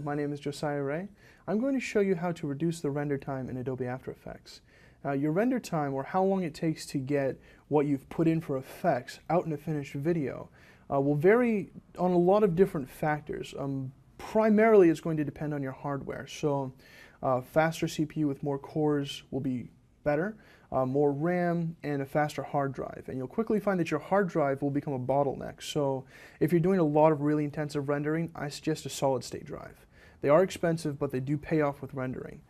my name is Josiah Ray. I'm going to show you how to reduce the render time in Adobe After Effects. Your render time, or how long it takes to get what you've put in for effects out in a finished video, will vary on a lot of different factors. Primarily, it's going to depend on your hardware. So, faster CPU with more cores will be better, more RAM, and a faster hard drive. And you'll quickly find that your hard drive will become a bottleneck. So if you're doing a lot of really intensive rendering, I suggest a solid state drive. They are expensive, but they do pay off with rendering.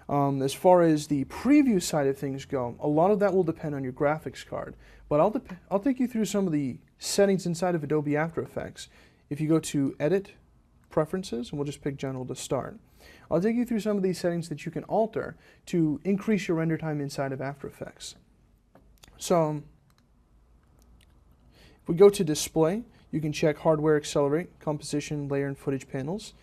As far as the preview side of things go, a lot of that will depend on your graphics card. But I'll take you through some of the settings inside of Adobe After Effects. If you go to Edit, Preferences, and we'll just pick General to start. I'll take you through some of these settings that you can alter to increase your render time inside of After Effects. So, if we go to Display, you can check Hardware Accelerate, Composition, Layer, and Footage panels.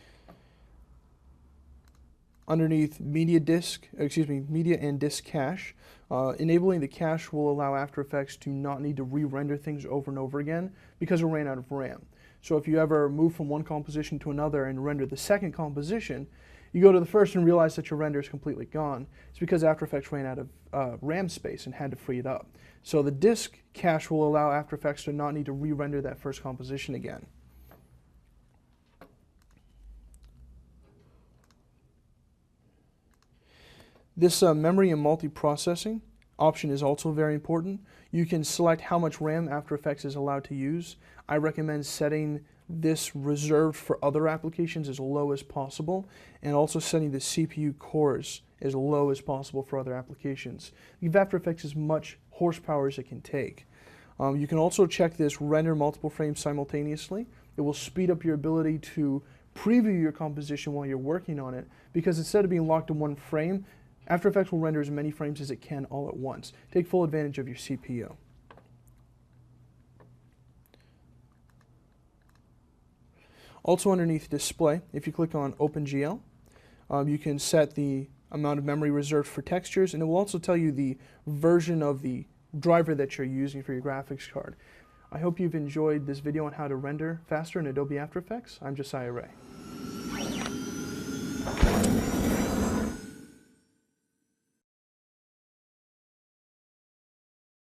Underneath Media and Disk Cache, enabling the cache will allow After Effects to not need to re-render things over and over again because it ran out of RAM. So if you ever move from one composition to another and render the second composition, you go to the first and realize that your render is completely gone. It's because After Effects ran out of RAM space and had to free it up. So the disk cache will allow After Effects to not need to re-render that first composition again. This memory and multiprocessing option is also very important. You can select how much RAM After Effects is allowed to use. I recommend setting this reserved for other applications as low as possible, and also setting the CPU cores as low as possible for other applications. Give After Effects as much horsepower as it can take. You can also check this render multiple frames simultaneously. It will speed up your ability to preview your composition while you're working on it, because instead of being locked in one frame, After Effects will render as many frames as it can all at once. Take full advantage of your CPU. Also underneath Display, if you click on OpenGL, you can set the amount of memory reserved for textures, and it will also tell you the version of the driver that you're using for your graphics card. I hope you've enjoyed this video on how to render faster in Adobe After Effects. I'm Josiah Ray.